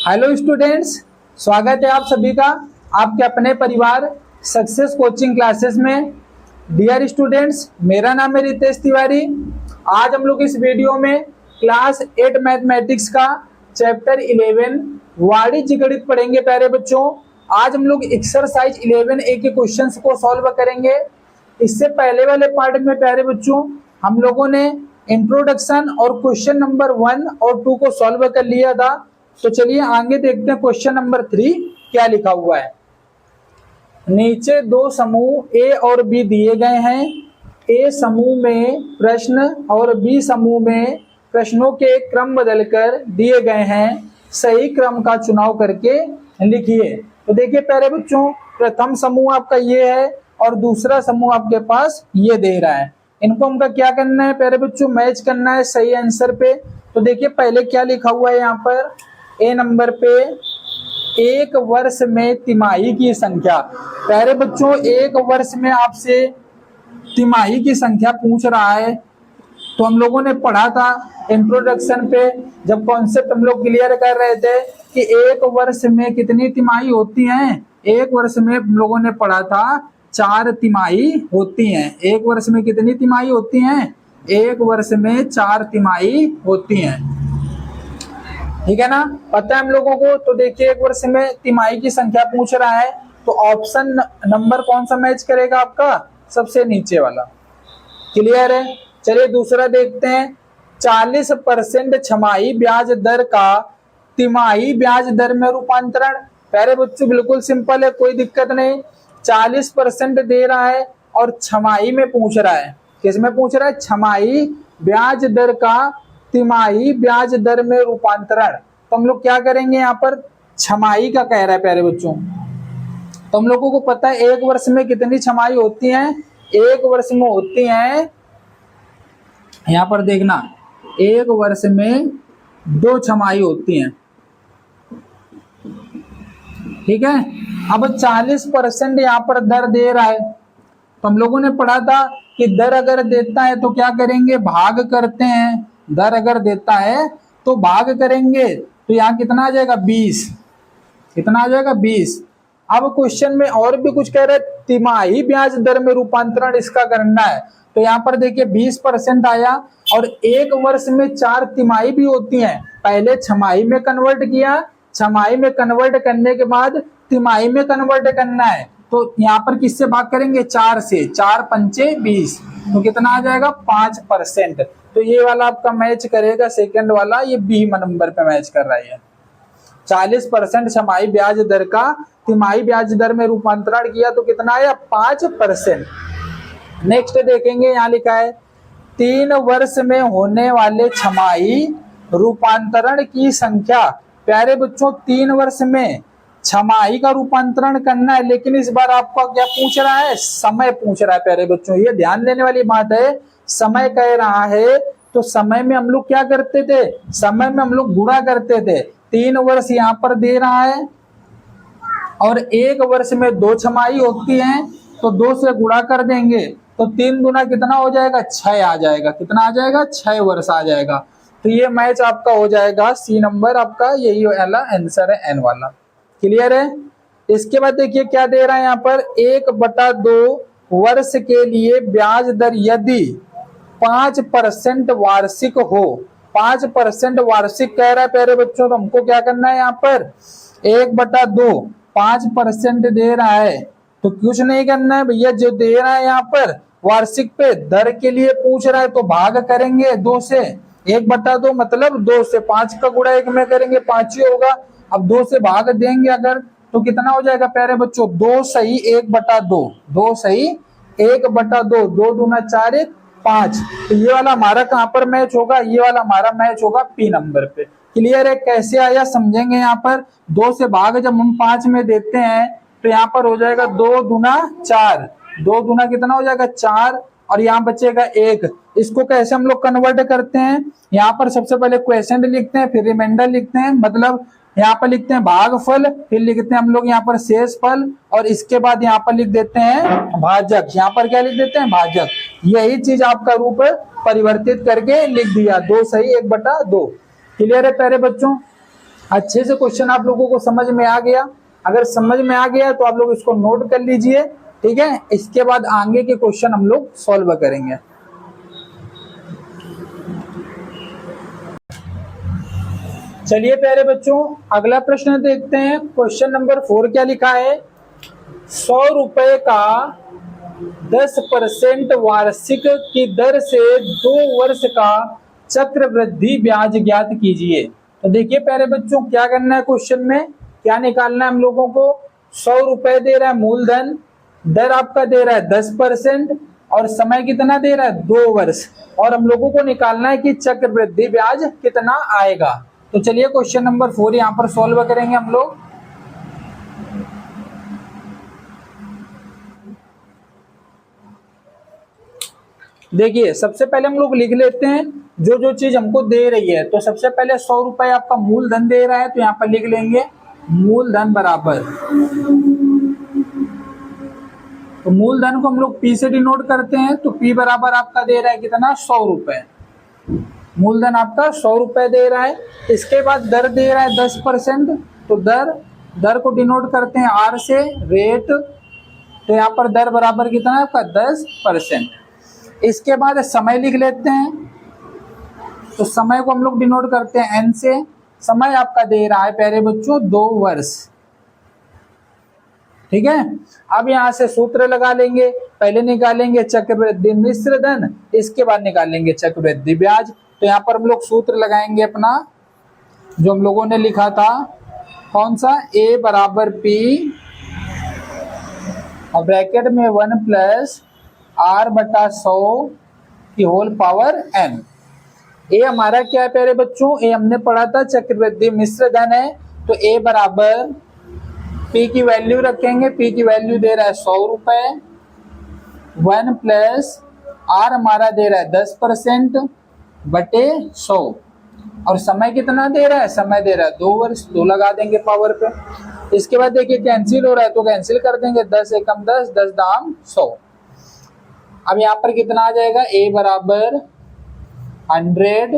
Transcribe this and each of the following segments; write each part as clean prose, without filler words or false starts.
Hello students, स्वागत है आप सभी का आपके अपने परिवार सक्सेस कोचिंग क्लासेस में। डियर स्टूडेंट्स, मेरा नाम है रितेश तिवारी। आज हम लोग इस वीडियो में क्लास 8 मैथमेटिक्स का चैप्टर 11 वाणिज्य गणित पढ़ेंगे। प्यारे बच्चों, आज हम लोग एक्सरसाइज 11A के क्वेश्चंस को सॉल्व करेंगे। इससे पहले वाले पार्ट में प्यारे बच्चों हम लोगों ने इंट्रोडक्शन और क्वेश्चन नंबर 1 और 2 को सॉल्व कर लिया था। तो चलिए आगे देखते हैं क्वेश्चन नंबर 3 क्या लिखा हुआ है। नीचे दो समूह ए और बी दिए गए हैं। ए समूह में प्रश्न और बी समूह में प्रश्नों के क्रम बदलकर दिए गए हैं। सही क्रम का चुनाव करके लिखिए। तो देखिए प्यारे बच्चों, प्रथम समूह आपका ये है और दूसरा समूह आपके पास ये दे रहा है। इनको हमका क्या करना है प्यारे बच्चों, मैच करना है सही आंसर पे। तो देखिए पहले क्या लिखा हुआ है यहाँ पर, ए नंबर पे एक वर्ष में तिमाही की संख्या। प्यारे बच्चों, एक वर्ष में आपसे तिमाही की संख्या पूछ रहा है। तो हम लोगों ने पढ़ा था इंट्रोडक्शन पे, जब कॉन्सेप्ट हम लोग क्लियर कर रहे थे कि एक वर्ष में कितनी तिमाही होती हैं। एक वर्ष में हम लोगों ने पढ़ा था 4 तिमाही होती हैं। एक वर्ष में कितनी तिमाही होती हैं? एक वर्ष में 4 तिमाही होती हैं। ठीक है ना, पता है हम लोगों को। तो देखिए एक वर्ष में तिमाही की संख्या पूछ रहा है, तो ऑप्शन नंबर कौन सा मैच करेगा आपका? सबसे नीचे वाला। क्लियर है? चलिए दूसरा देखते हैं। 40% छमाही ब्याज दर का तिमाही ब्याज दर में रूपांतरण। प्यारे बच्चों बिल्कुल सिंपल है, कोई दिक्कत नहीं। 40% दे रहा है और छमाही में पूछ रहा है। किस में पूछ रहा है? छमाही ब्याज दर का तिमाही ब्याज दर में रूपांतरण। तो हम लोग क्या करेंगे यहाँ पर, छमाही का कह रहा है प्यारे बच्चों। तो हम लोगों को पता है एक वर्ष में कितनी छमाही होती हैं। एक वर्ष में होती हैं, यहाँ पर देखना, एक वर्ष में 2 छमाही होती हैं। ठीक है। अब 40% यहाँ पर दर दे रहा है। तो हम लोगों ने पढ़ा था कि दर अगर देता है तो क्या करेंगे, भाग करते हैं। दर अगर देता है तो भाग करेंगे। तो यहाँ कितना आ जाएगा? 20। कितना आ जाएगा? 20। अब क्वेश्चन में और भी कुछ कह रहे हैं, तिमाही ब्याज दर में रूपांतरण इसका करना है। तो यहाँ पर देखिए 20% आया और एक वर्ष में 4 तिमाही भी होती हैं। पहले छमाही में कन्वर्ट किया, छमाही में कन्वर्ट करने के बाद तिमाही में कन्वर्ट करना है। तो यहाँ पर किससे भाग करेंगे? 4 से। 4 पंचे 20। तो कितना आ जाएगा? 5%। तो ये वाला आपका मैच करेगा, सेकंड वाला ये बी नंबर पे मैच कर रहा है। 40% छमाही ब्याज दर का तिमाही ब्याज दर में रूपांतरण किया तो कितना आया? 5%। नेक्स्ट देखेंगे, यहाँ लिखा है 3 वर्ष में होने वाले छमाही रूपांतरण की संख्या। प्यारे बच्चों 3 वर्ष में छमाही का रूपांतरण करना है, लेकिन इस बार आपका क्या पूछ रहा है? समय पूछ रहा है। प्यारे बच्चों ये ध्यान देने वाली बात है, समय कह रहा है। तो समय में हम लोग क्या करते थे? समय में हम लोग गुणा करते थे। 3 वर्ष यहाँ पर दे रहा है और एक वर्ष में 2 छमाही होती हैं, तो 2 से गुणा कर देंगे तो 3 गुना कितना हो जाएगा? 6 आ जाएगा। कितना आ जाएगा? 6 वर्ष आ जाएगा। तो ये मैच आपका हो जाएगा सी नंबर, आपका यही वाला आंसर है, एन वाला। क्लियर है? इसके बाद देखिए क्या दे रहा है यहाँ पर, 1/2 वर्ष के लिए ब्याज दर यदि 5% वार्षिक हो। 5% वार्षिक कह रहा है प्यारे बच्चों। तो हमको क्या करना है यहाँ पर, 1/2 5% दे रहा है तो कुछ नहीं करना है भैया। जो दे रहा है यहाँ पर वार्षिक पे दर के लिए पूछ रहा है तो भाग करेंगे 2 से। 1/2 मतलब 2 से 5 का गुणा 1 में करेंगे, 5 ही होगा। अब 2 से भाग देंगे अगर तो कितना हो जाएगा प्यारे बच्चों? 2 सही 1/2। 2 सही 1/2। 2 दूना 4 1 5। तो ये वाला हमारा कहाँ पर मैच होगा? ये वाला हमारा मैच होगा पी नंबर पे। क्लियर है? कैसे आया समझेंगे। यहाँ पर 2 से भाग जब हम 5 में देते हैं तो यहाँ पर हो जाएगा 2 दूना 4। 2 दूना कितना हो जाएगा? 4 और यहाँ बचेगा 1। इसको कैसे हम लोग कन्वर्ट करते हैं? यहाँ पर सबसे पहले क्वेश्चन लिखते हैं, फिर रिमाइंडर लिखते हैं, मतलब यहाँ पर लिखते हैं भागफल, फिर लिखते हैं हम लोग यहाँ पर शेषफल और इसके बाद यहाँ पर लिख देते हैं भाजक। यहाँ पर क्या लिख देते हैं? भाजक। यही चीज आपका रूप परिवर्तित करके लिख दिया। 2 सही 1/2। क्लियर है प्यारे बच्चों? अच्छे से क्वेश्चन आप लोगों को समझ में आ गया? अगर समझ में आ गया तो आप लोग इसको नोट कर लीजिए, ठीक है। इसके बाद आगे के क्वेश्चन हम लोग सॉल्व करेंगे। चलिए प्यारे बच्चों, अगला प्रश्न देखते हैं। क्वेश्चन नंबर 4 क्या लिखा है? 100 रुपए का 10% वार्षिक की दर से 2 वर्ष का चक्रवृद्धि ब्याज ज्ञात कीजिए। तो देखिए प्यारे बच्चों, क्या करना है क्वेश्चन में, क्या निकालना है हम लोगों को? 100 रुपए दे रहा है मूलधन, दर आपका दे रहा है 10% और समय कितना दे रहा है? 2 वर्ष। और हम लोगों को निकालना है कि चक्रवृद्धि ब्याज कितना आएगा। तो चलिए क्वेश्चन नंबर 4 यहाँ पर सॉल्व करेंगे हम लोग। देखिए सबसे पहले हम लोग लिख लेते हैं जो जो चीज हमको दे रही है। तो सबसे पहले 100 रुपए आपका मूलधन दे रहा है, तो यहाँ पर लिख लेंगे मूलधन बराबर, तो मूलधन को हम लोग पी से डिनोट करते हैं। तो पी बराबर आपका दे रहा है कितना? 100 रुपए। मूलधन आपका 100 रुपए दे रहा है। इसके बाद दर दे रहा है 10%, तो दर को डिनोट करते हैं आर से, रेट। तो यहाँ पर दर बराबर कितना है आपका? 10%। इसके बाद समय लिख लेते हैं, तो समय को हम लोग डिनोट करते हैं एन से। समय आपका दे रहा है प्यारे बच्चों 2 वर्ष, ठीक है। अब यहाँ से सूत्र लगा लेंगे, पहले निकालेंगे चक्रवृद्धि मिश्र धन, इसके बाद निकालेंगे चक्रवृद्धि ब्याज। तो यहाँ पर हम लोग सूत्र लगाएंगे अपना जो हम लोगों ने लिखा था, कौन सा? ए बराबर पी और ब्रैकेट में 1 प्लस आर बटा 100 की होल पावर एन। ए हमारा क्या है प्यारे बच्चों? ए हमने पढ़ा था चक्रवृद्धि मिश्र धन है, तो ए बराबर पी की वैल्यू रखेंगे, पी की वैल्यू दे रहा है 100 रुपए, 1 प्लस आर हमारा दे रहा है 10% बटे 100, और समय कितना दे रहा है? समय दे रहा है 2 वर्ष, 2 लगा देंगे पावर पे। इसके बाद देखिए कैंसिल हो रहा है तो कैंसिल कर देंगे, 10 एकम 10, 10 दाम 100। अब यहाँ पर कितना आ जाएगा? ए बराबर 100,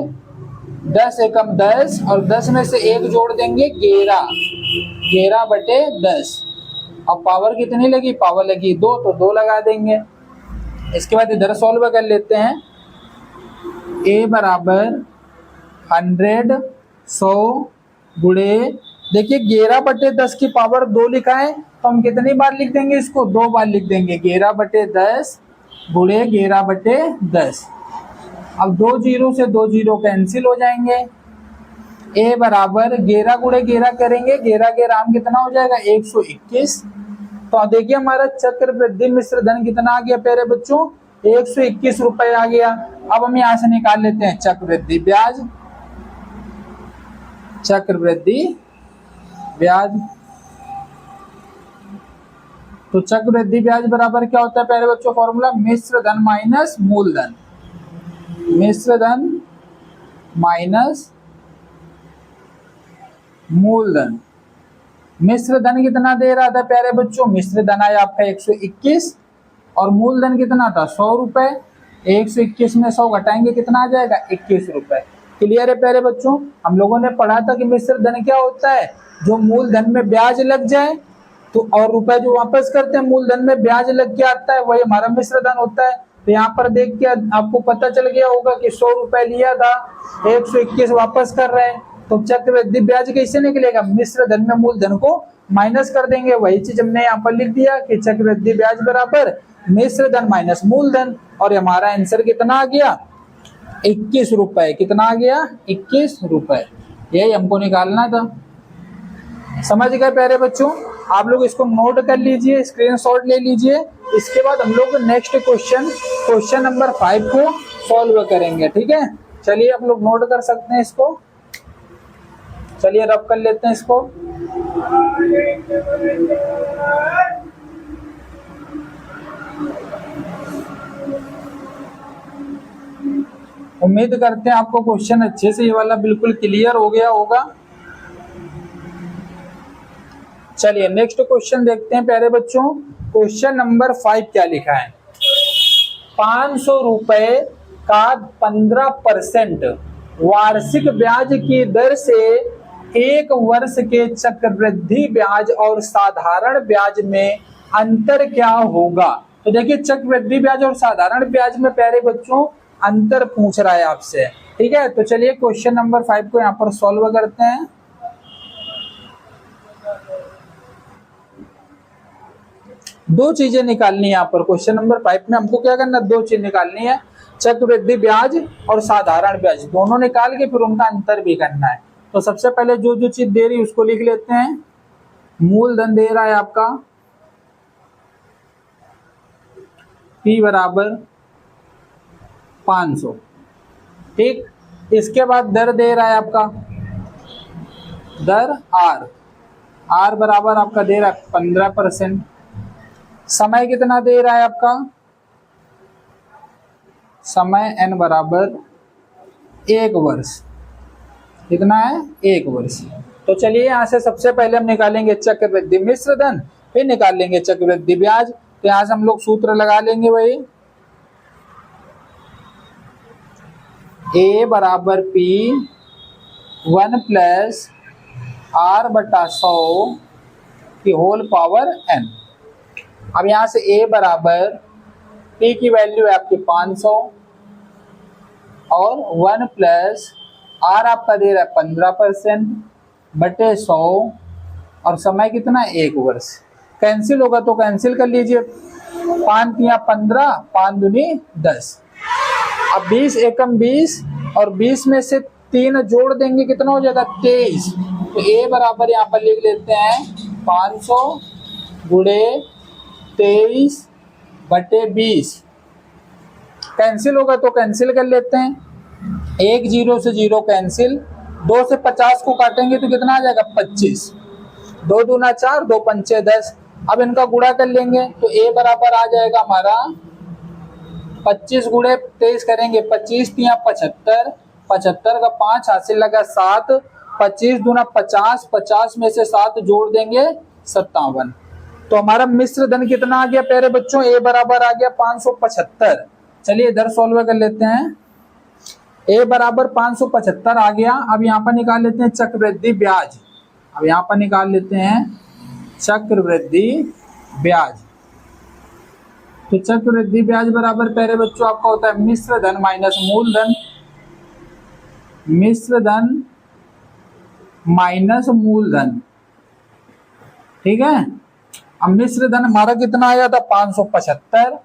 10 एकम 10 और 10 में से 1 जोड़ देंगे 11 बटे 10। अब पावर कितनी लगी? पावर लगी 2, तो 2 लगा देंगे। इसके बाद इधर सॉल्व कर लेते हैं। ए बराबर 100 100 गुणे, देखिए 11 बटे 10 की पावर 2 लिखा है, तो हम कितनी बार लिख देंगे इसको? 2 बार लिख देंगे। 11 बटे 10 गुणे 11 बटे 10। अब 2 जीरो से 2 जीरो कैंसिल हो जाएंगे। ए बराबर 11 गुणे 11 करेंगे, 11 के राम कितना हो जाएगा? 121। तो देखिए हमारा चक्रवृद्धि मिश्र धन कितना आ गया प्यारे बच्चों? 121 रुपए आ गया। अब हम यहाँ से निकाल लेते हैं चक्रवृद्धि ब्याज। चक्रवृद्धि ब्याज, तो चक्रवृद्धि ब्याज बराबर क्या होता है प्यारे बच्चों? फॉर्मूला मिश्र धन माइनस मूलधन, मिश्र धन माइनस मूलधन। मिश्र धन कितना दे रहा था प्यारे बच्चों? मिश्र धन आया आपका 121 और मूलधन कितना था? 100 रुपए। 121 में 100 घटाएंगे कितना आ जाएगा? 21 रुपए। क्लियर है प्यारे बच्चों? हम लोगों ने पढ़ा था कि मिश्र धन क्या होता है? जो मूलधन में ब्याज लग जाए तो और रुपए जो वापस करते हैं मूलधन में ब्याज लग के आता है, वही हमारा मिश्र धन होता है। तो यहाँ पर देख के आपको पता चल गया होगा कि 100 रुपए लिया था, 121 वापस कर रहे हैं, तो चक्रवृद्धि ब्याज कैसे निकलेगा? मिश्र धन में मूलधन को माइनस कर देंगे। वही चीज हमने यहाँ पर लिख दिया कि चक्रवृद्धि ब्याज बराबर मिश्र धन माइनस मूलधन, और हमारा आंसर कितना आ गया? 21 रुपए। कितना आ गया? 21 रुपए। यही हमको निकालना था। समझ गए प्यारे बच्चों? आप लोग इसको नोट कर लीजिए, स्क्रीनशॉट ले लीजिए। इसके बाद हम लोग नेक्स्ट क्वेश्चन नंबर 5 को सॉल्व करेंगे, ठीक है। चलिए आप लोग नोट कर सकते हैं इसको। चलिए रब कर लेते हैं इसको। उम्मीद करते हैं आपको क्वेश्चन अच्छे से ये वाला बिल्कुल क्लियर हो गया होगा। चलिए नेक्स्ट क्वेश्चन देखते हैं प्यारे बच्चों। क्वेश्चन नंबर 5 क्या लिखा है? 500 रुपए का 15% वार्षिक ब्याज की दर से एक वर्ष के चक्रवृद्धि ब्याज और साधारण ब्याज में अंतर क्या होगा। तो देखिए चक्रवृद्धि ब्याज और साधारण ब्याज में प्यारे बच्चों अंतर पूछ रहा है आपसे। ठीक है, तो चलिए क्वेश्चन नंबर 5 को यहाँ पर सॉल्व करते हैं। दो चीजें निकालनी है यहाँ पर क्वेश्चन नंबर 5 में। हमको क्या करना, दो चीज निकालनी है, चक्रवृद्धि ब्याज और साधारण ब्याज, दोनों निकाल के फिर उनका अंतर भी करना है। तो सबसे पहले जो जो चीज दे रही है उसको लिख लेते हैं। मूलधन दे रहा है आपका P बराबर 500। ठीक, इसके बाद दर दे रहा है आपका, दर R बराबर आपका दे रहा है 15%। समय कितना दे रहा है आपका, समय n बराबर 1 वर्ष। कितना है, 1 वर्ष। तो चलिए यहां से सबसे पहले हम निकालेंगे चक्रवृद्धि मिश्र धन, फिर निकाल लेंगे चक्रवृद्धि ब्याज। तो यहां से हम लोग सूत्र लगा लेंगे वही, A बराबर P 1 प्लस R बटा 100 की होल पावर n। अब यहां से A बराबर P की वैल्यू है आपकी 500 और 1 प्लस R आपका दे रहा है 15% बटे 100 और समय कितना, 1 वर्ष। कैंसिल होगा तो कैंसिल कर लीजिए, 5 तिया 15, 5 दूनी 10। अब 20 एकम 20 और 20 में से 3 जोड़ देंगे, कितना हो जाएगा, 23। तो A बराबर यहाँ पर लिख लेते हैं 500 गुणे 23 बटे 20। कैंसिल होगा तो कैंसिल कर लेते हैं, 1 0 से 0 कैंसिल, 2 से 50 को काटेंगे तो कितना आ जाएगा, 25। 2 दूना 4, 2 पंचे 10। अब इनका गुणा कर लेंगे तो A बराबर आ जाएगा हमारा 25 गुणे 23 करेंगे, 25 तिया 75, 75 का 5 हासिल लगा 7, 25 दूना 50, 50 में से 7 जोड़ देंगे 57। तो हमारा मिश्र धन कितना आ गया प्यारे बच्चों, A बराबर आ गया 575। चलिए इधर सॉल्व कर लेते हैं। A बराबर 575 आ गया। अब यहाँ पर निकाल लेते हैं चक्रवृद्धि ब्याज। अब यहाँ पर निकाल लेते हैं चक्रवृद्धि ब्याज। तो चक्रवृद्धि ब्याज बराबर प्यारे बच्चों आपका होता है मिश्र धन माइनस मूलधन, मिश्र धन माइनस मूलधन। ठीक है, अब मिश्र धन हमारा कितना आया था, 575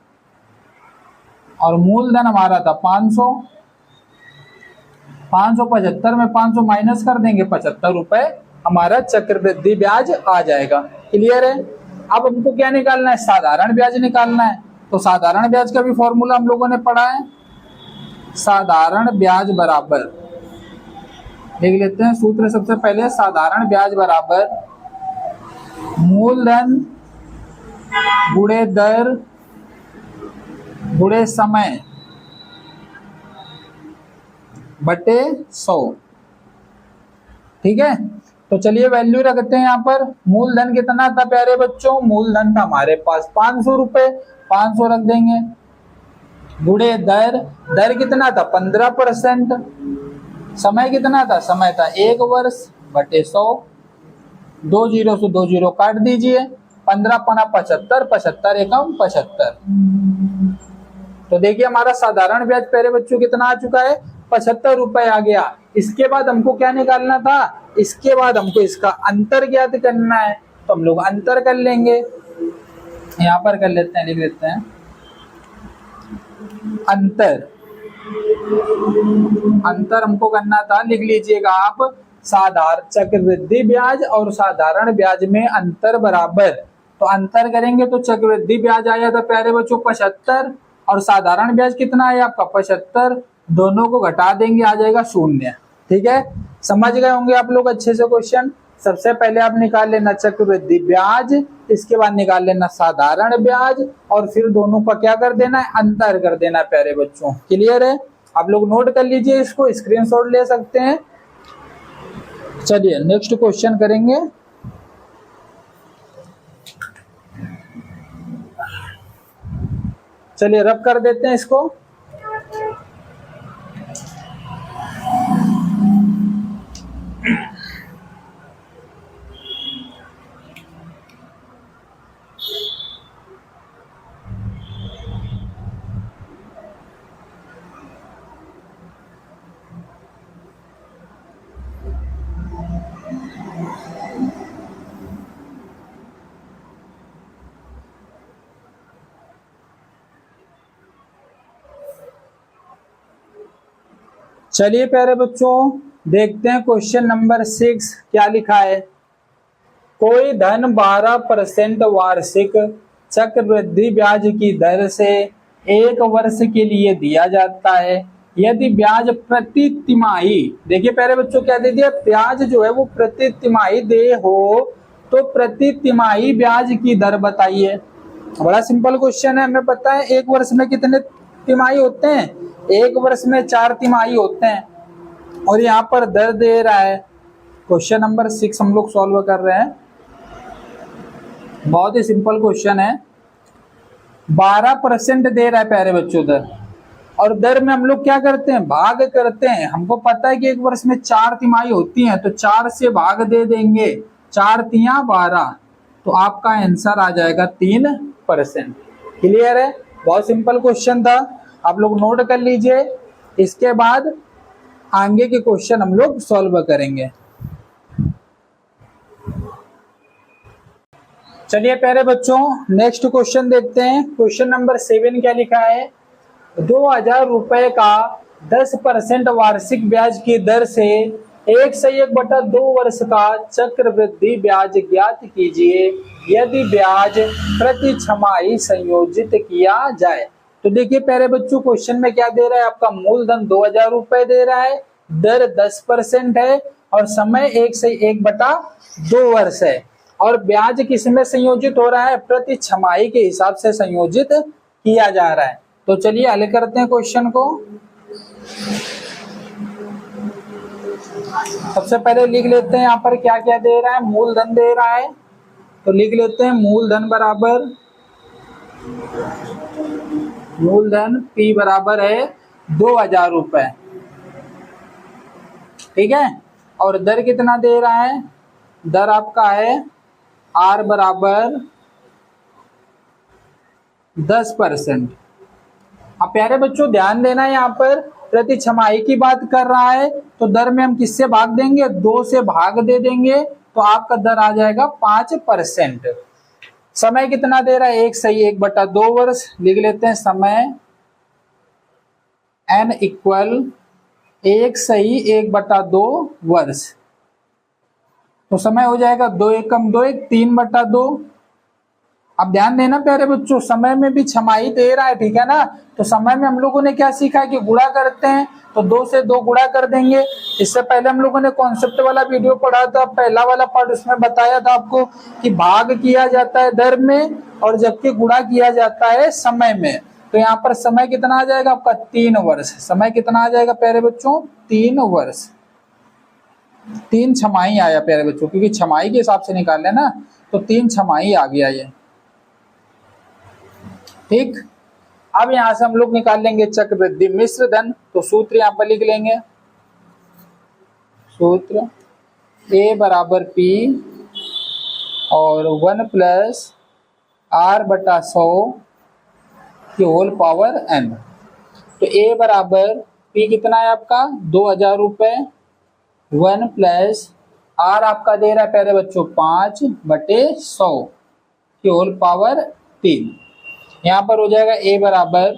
और मूलधन हमारा था 500। 575 में 500 माइनस कर देंगे, 75 रुपए हमारा चक्रवृद्धि ब्याज आ जाएगा। क्लियर है। अब हमको क्या निकालना है, साधारण ब्याज निकालना है। तो साधारण ब्याज का भी फॉर्मूला हम लोगों ने पढ़ा है। साधारण ब्याज बराबर देख लेते हैं सूत्र। सबसे पहले साधारण ब्याज बराबर मूलधन गुणे दर गुणे समय बटे 100। ठीक है, तो चलिए वैल्यू रखते हैं यहाँ पर। मूलधन कितना था प्यारे बच्चों, मूलधन था हमारे पास 500 रुपए, 500 रख देंगे। गुणे दर, दर कितना था 15%। समय कितना था, समय था 1 वर्ष बटे 100। 2 0 से 2 0 काट दीजिए, 15 पना 75, 75 एकम 75। तो देखिए हमारा साधारण ब्याज प्यारे बच्चों कितना आ चुका है, 75 रुपए आ गया। इसके बाद हमको क्या निकालना था, इसके बाद हमको इसका अंतर ज्ञात करना है। तो हम लोग अंतर कर लेंगे, यहाँ पर कर लेते हैं, लिख लेते हैं अंतर। अंतर हमको करना था, लिख लीजिएगा आप, साधारण चक्रवृद्धि ब्याज और साधारण ब्याज में अंतर बराबर। तो अंतर करेंगे तो चक्रवृद्धि ब्याज आया था प्यारे बच्चों 75 और साधारण ब्याज कितना आया आपका 75। दोनों को घटा देंगे, आ जाएगा 0। ठीक है, समझ गए होंगे आप लोग अच्छे से क्वेश्चन। सबसे पहले आप निकाल लेना चक्रवृद्धि ब्याज, इसके बाद निकाल लेना साधारण ब्याज और फिर दोनों का क्या कर देना है, अंतर कर देना है प्यारे बच्चों। क्लियर है, आप लोग नोट कर लीजिए, इसको स्क्रीनशॉट ले सकते हैं। चलिए नेक्स्ट क्वेश्चन करेंगे। चलिए रब कर देते हैं इसको। चलिए प्यारे बच्चों देखते हैं क्वेश्चन नंबर 6 क्या लिखा है। कोई धन 12% वार्षिक चक्रवृद्धि ब्याज की दर से 1 वर्ष के लिए दिया जाता है। यदि ब्याज प्रति तिमाही, देखिए प्यारे बच्चों क्या दे दिया, ब्याज जो है वो प्रति तिमाही दे हो तो प्रति तिमाही ब्याज की दर बताइए। बड़ा सिंपल क्वेश्चन है, हमें पता है 1 वर्ष में कितने तिमाही होते हैं, 1 वर्ष में 4 तिमाही होते हैं और यहाँ पर दर दे रहा है। क्वेश्चन नंबर 6 हम लोग सॉल्व कर रहे हैं, बहुत ही सिंपल क्वेश्चन है। 12% दे रहा है प्यारे बच्चों दर, और दर में हम लोग क्या करते हैं, भाग करते हैं। हमको पता है कि 1 वर्ष में 4 तिमाही होती हैं तो 4 से भाग दे देंगे, 4 तिया 12, तो आपका आंसर आ जाएगा 3%। क्लियर है, बहुत सिंपल क्वेश्चन था, आप लोग नोट कर लीजिए। इसके बाद आगे के क्वेश्चन हम लोग सॉल्व करेंगे। चलिए प्यारे बच्चों नेक्स्ट क्वेश्चन देखते हैं। क्वेश्चन नंबर 7 क्या लिखा है, 2000 रुपए का 10% वार्षिक ब्याज की दर से 1/2 वर्ष का चक्रवृद्धि ब्याज ज्ञात कीजिए यदि ब्याज प्रति छमाही संयोजित किया जाए। तो देखिए प्यारे बच्चों क्वेश्चन में क्या दे रहा है, आपका मूलधन 2000 रुपए दे रहा है, दर 10% है और समय 1/2 वर्ष है, और ब्याज किस में संयोजित हो रहा है, प्रति छमाही के हिसाब से संयोजित किया जा रहा है। तो चलिए हल करते हैं क्वेश्चन को। सबसे पहले लिख लेते हैं यहाँ पर क्या क्या दे रहा है, मूलधन दे रहा है तो लिख लेते हैं मूलधन बराबर, मूलधन P बराबर है 2000 रुपए, ठीक है। और दर कितना दे रहा है, दर आपका है R बराबर 10%। अब प्यारे बच्चों ध्यान देना है, यहाँ पर प्रति छमाही की बात कर रहा है तो दर में हम किससे भाग देंगे, 2 से भाग दे देंगे तो आपका दर आ जाएगा 5%। समय कितना दे रहा है, 1/2 वर्ष, लिख लेते हैं समय n इक्वल 1/2 वर्ष, तो समय हो जाएगा 2 एकम 2 1 3/2। अब ध्यान देना प्यारे बच्चों समय में भी छमाही दे रहा है, ठीक है ना। तो समय में हम लोगों ने क्या सीखा है कि गुणा करते हैं, तो 2 से 2 गुणा कर देंगे। इससे पहले हम लोगों ने कॉन्सेप्ट वाला वीडियो पढ़ा था, पहला वाला पार्ट, उसमें बताया था आपको कि भाग किया जाता है दर में और जबकि गुणा किया जाता है समय में। तो यहाँ पर समय कितना आ जाएगा आपका 3 वर्ष, समय कितना आ जाएगा प्यारे बच्चों 3 वर्ष, 3 छमाही आया प्यारे बच्चों, क्योंकि छमाही के हिसाब से निकाल लेना तो 3 छमाही आ गया ये, ठीक। अब यहां से हम लोग निकाल लेंगे चक्रवृद्धि मिश्र धन, तो सूत्र यहां पर लिख लेंगे, सूत्र A बराबर P और 1 + R/100 की होल पावर n। तो A बराबर P कितना है आपका 2000 रुपए, 1 + R आपका दे रहा है प्यारे बच्चों 5/100 की होल पावर 3। यहाँ पर हो जाएगा A बराबर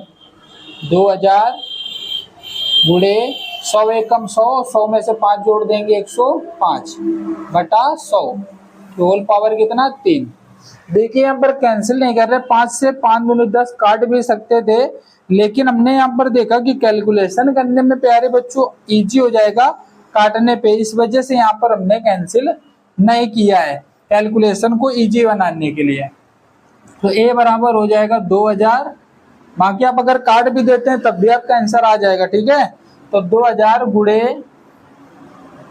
2000 गुणे 100 एकम 100, 100 में से 5 जोड़ देंगे 105/100 होल पावर कितना 3। देखिए यहाँ पर कैंसिल नहीं कर रहे, 5 से 5 दूनी 10 काट भी सकते थे, लेकिन हमने यहाँ पर देखा कि कैलकुलेशन करने में प्यारे बच्चों इजी हो जाएगा काटने पे, इस वजह से यहाँ पर हमने कैंसिल नहीं किया है कैलकुलेशन को इजी बनाने के लिए। तो A बराबर हो जाएगा 2000, बाकी आप अगर काट भी देते हैं तब भी आपका आंसर आ जाएगा, ठीक है। तो 2000 गुणे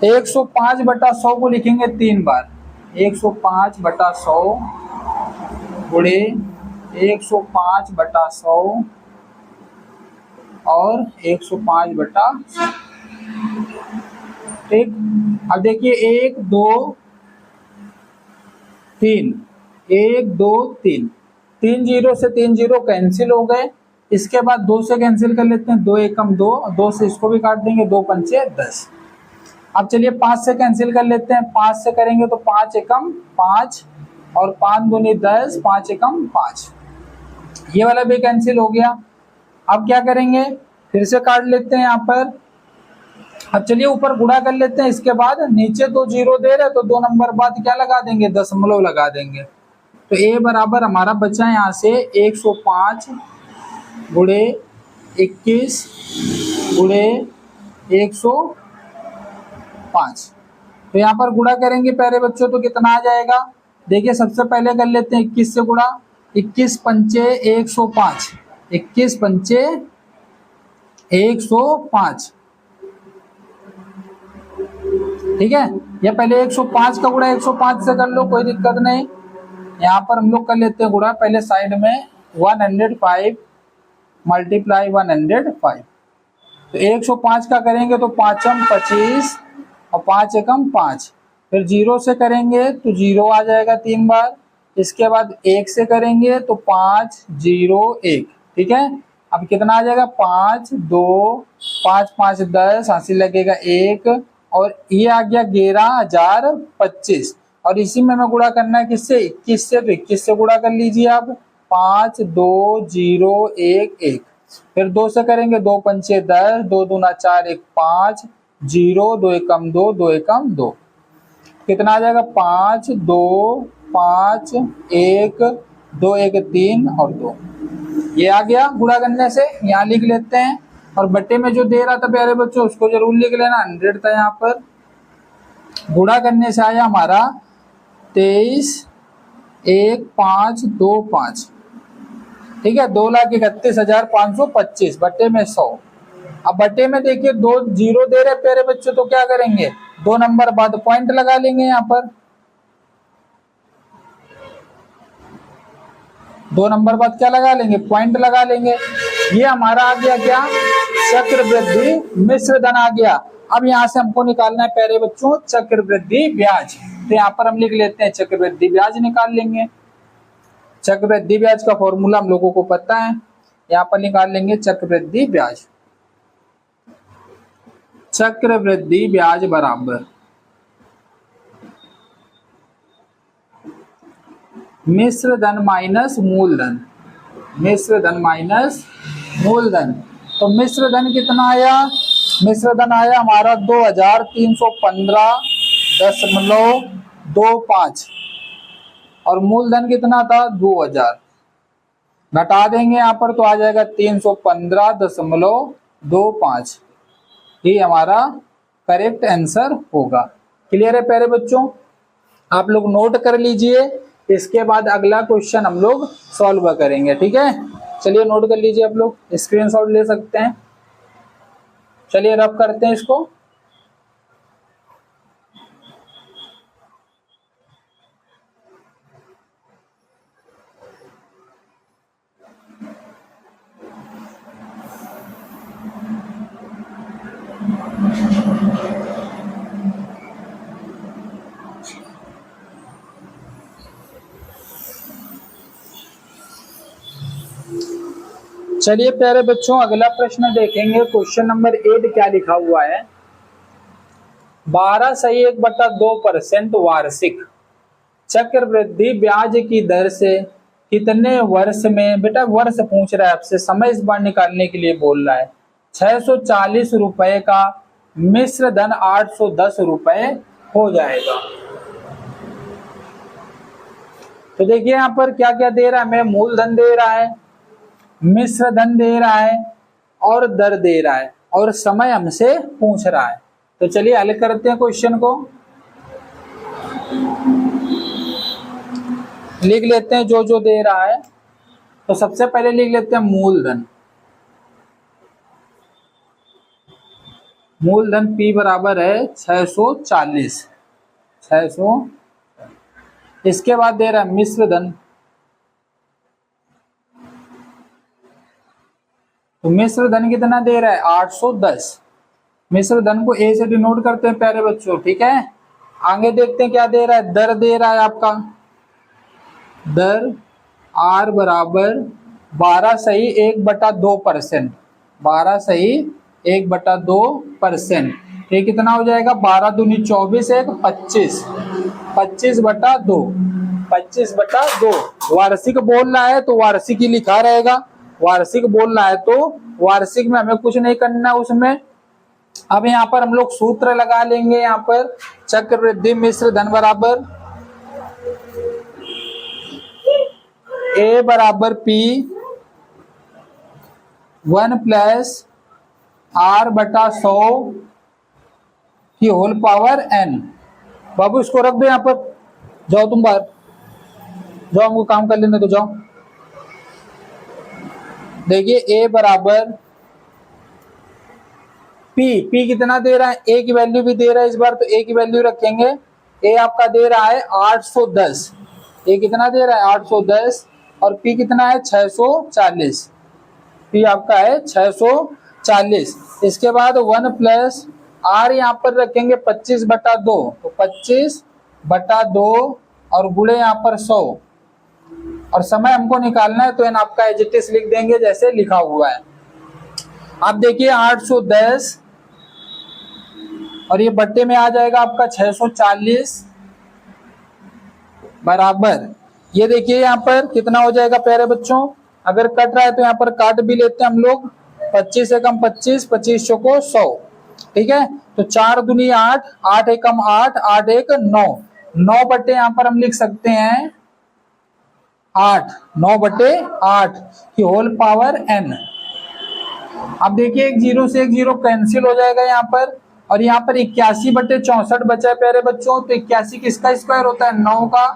105/100 को लिखेंगे 3 बार, 105/100 गुणे 105/100 और 105/100, ठीक। अब देखिए 1 2 3, 1 2 3, 3 0 से 3 0 कैंसिल हो गए। इसके बाद 2 से कैंसिल कर लेते हैं, 2 एकम 2, 2 से इसको भी काट देंगे, 2 पंचे 10। अब चलिए 5 से कैंसिल कर लेते हैं, 5 से करेंगे तो 5 एकम 5 और 5 दूनी 10, 5 एकम 5, ये वाला भी कैंसिल हो गया। अब क्या करेंगे, फिर से काट लेते हैं यहाँ पर अब चलिए ऊपर गुणा कर लेते हैं, इसके बाद नीचे तो 0 दे रहे तो 2 नंबर बाद क्या लगा देंगे, दशमलव लगा देंगे। तो a बराबर हमारा बचा यहाँ से 105 गुणे 21 गुणे 105। तो यहाँ पर गुणा करेंगे प्यारे बच्चों तो कितना आ जाएगा, देखिए सबसे पहले कर लेते हैं 21 से गुणा, 21 पंचे 105, 21 पंचे 105, ठीक है। या पहले 105 का गुणा 105 से कर लो, कोई दिक्कत नहीं। यहाँ पर हम लोग कर लेते हैं गुणा, पहले साइड में 105 मल्टीप्लाई 105। तो 105 का करेंगे तो 5 25 और 5 एकम 5, फिर 0 से करेंगे तो 0 आ जाएगा 3 बार, इसके बाद 1 से करेंगे तो 5 0 1, ठीक है। अब कितना आ जाएगा 5 2 5 5 10, हासिल लगेगा 1 और ये आ गया 11,025। और इसी में हमें गुणा करना है किससे, 21 से, तो 21 से गुणा कर लीजिए आप, 5 2 0 1 1, फिर 2 से करेंगे 2 पंचे 10, 2 दूना 4 1 5, 0 2 एकम 2, 2 एकम 2, कितना आ जाएगा 5 2 5 1 2 1 3 और 2। ये आ गया गुणा करने से, यहाँ लिख लेते हैं। और बट्टे में जो दे रहा था प्यारे बच्चों उसको जरूर लिख लेना, 100 था यहाँ पर। गुणा करने से आया हमारा 23 1 5 2 5, ठीक है, 2,31,525 बट्टे में 100। अब बट्टे में देखिए 2 0 दे रहे प्यारे बच्चों तो क्या करेंगे, 2 नंबर बाद पॉइंट लगा लेंगे, यहाँ पर 2 नंबर बाद क्या लगा लेंगे, पॉइंट लगा लेंगे। ये हमारा आ गया क्या, चक्रवृद्धि मिश्र धन आ गया। अब यहाँ से हमको निकालना है प्यारे बच्चों चक्रवृद्धि ब्याज, तो यहाँ पर हम लिख लेते हैं चक्रवृद्धि ब्याज निकाल लेंगे। चक्रवृद्धि ब्याज का फॉर्मूला हम लोगों को पता है, यहाँ पर निकाल लेंगे चक्रवृद्धि ब्याज। चक्रवृद्धि ब्याज बराबर मिश्र धन माइनस मूलधन, मिश्र धन माइनस मूलधन। तो मिश्र धन कितना आया, मिश्र धन आया हमारा 2,315.25 और मूलधन कितना था 2,000, घटा देंगे यहाँ पर तो आ जाएगा 315.25। ये हमारा करेक्ट आंसर होगा। क्लियर है प्यारे बच्चों, आप लोग नोट कर लीजिए, इसके बाद अगला क्वेश्चन हम लोग सॉल्व करेंगे, ठीक है। चलिए नोट कर लीजिए, आप लोग स्क्रीनशॉट ले सकते हैं। चलिए रब करते हैं इसको। चलिए प्यारे बच्चों अगला प्रश्न देखेंगे, क्वेश्चन नंबर 8 क्या लिखा हुआ है, 12.1/2% वार्षिक चक्रवृद्धि ब्याज की दर से कितने वर्ष में, बेटा वर्ष पूछ रहा है आपसे, समय इस बार निकालने के लिए बोल रहा है, 640 रुपए का मिश्र धन 810 रुपए हो जाएगा। तो देखिए यहाँ पर क्या क्या दे रहा है, हमें मूलधन दे रहा है, मिश्र धन दे रहा है और दर दे रहा है और समय हमसे पूछ रहा है। तो चलिए हल करते हैं क्वेश्चन को, लिख लेते हैं जो जो दे रहा है। तो सबसे पहले लिख लेते हैं मूलधन, मूलधन P बराबर है 640, 600। इसके बाद दे रहा है मिश्र धन, तो मिश्र धन कितना दे रहा है 810। मिश्र धन को ए से डिनोट करते हैं प्यारे बच्चों, ठीक है। आगे देखते हैं क्या दे रहा है, दर दे रहा है आपका, दर R बराबर 12.1/2%, 12.1/2%। ये कितना हो जाएगा, 12 दूनी 24 1 25, 25/2, 25/2। वार्षिक बोल रहा है तो वार्षिक ही लिखा रहेगा, वार्षिक बोल रहा है तो वार्षिक में हमें कुछ नहीं करना, उसमें अब यहाँ पर हम लोग सूत्र लगा लेंगे। यहाँ पर चक्रवृद्धि मिश्र धन बराबर A बराबर P 1 प्लस R बटा 100 की होल पावर n। बाबू इसको रख दो यहाँ पर, जाओ तुम बाहर जाओ, हमको काम कर लेने तो जाओ। देखिए A बराबर P कितना दे रहा है, A की वैल्यू भी दे रहा है इस बार, तो A की वैल्यू रखेंगे। A आपका दे रहा है 810, A कितना दे रहा है 810, और P कितना है 640, P आपका है 640। इसके बाद 1 प्लस R यहाँ पर रखेंगे 25/2, तो 25/2 और गुणे यहाँ पर 100, और समय हमको निकालना है तो n आपका एज इट इज लिख देंगे जैसे लिखा हुआ है। आप देखिए 810 और ये बट्टे में आ जाएगा आपका 640 बराबर, ये देखिए यहाँ पर कितना हो जाएगा प्यारे बच्चों, अगर कट रहा है तो यहाँ पर काट भी लेते हैं हम लोग, 25 एकम 25, 25 चौको 100, ठीक है। तो 4 दूनी 8, 8 एकम 8, 8 एक 9, 9 बट्टे यहाँ पर हम लिख सकते हैं 8, 9/8 की होल पावर n। अब देखिए एक 0 से एक 0 कैंसिल हो जाएगा यहाँ पर, और यहाँ पर 81/64 बचा है प्यारे बच्चों। तो 81 किसका स्क्वायर होता है 9 का,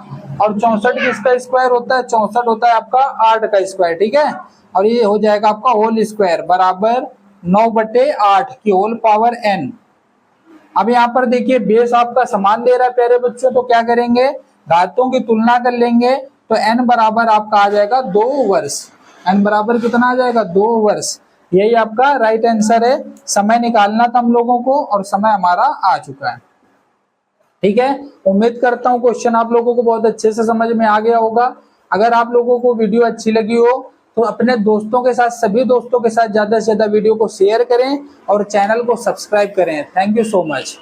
और 64 किसका स्क्वायर होता है 64 होता है आपका 8 का स्क्वायर, ठीक है। और ये हो जाएगा आपका होल स्क्वायर बराबर 9/8 की होल पावर n। अब यहाँ पर देखिए बेस आपका समान दे रहा है प्यारे बच्चों, तो क्या करेंगे घातों की तुलना कर लेंगे, तो n बराबर आपका आ जाएगा 2 वर्ष। n बराबर कितना आ जाएगा 2 वर्ष। यही आपका राइट आंसर है। समय निकालना था हम लोगों को और समय हमारा आ चुका है, ठीक है। उम्मीद करता हूँ क्वेश्चन आप लोगों को बहुत अच्छे से समझ में आ गया होगा। अगर आप लोगों को वीडियो अच्छी लगी हो तो अपने दोस्तों के साथ, सभी दोस्तों के साथ ज्यादा से ज्यादा वीडियो को शेयर करें और चैनल को सब्सक्राइब करें। Thank you so much.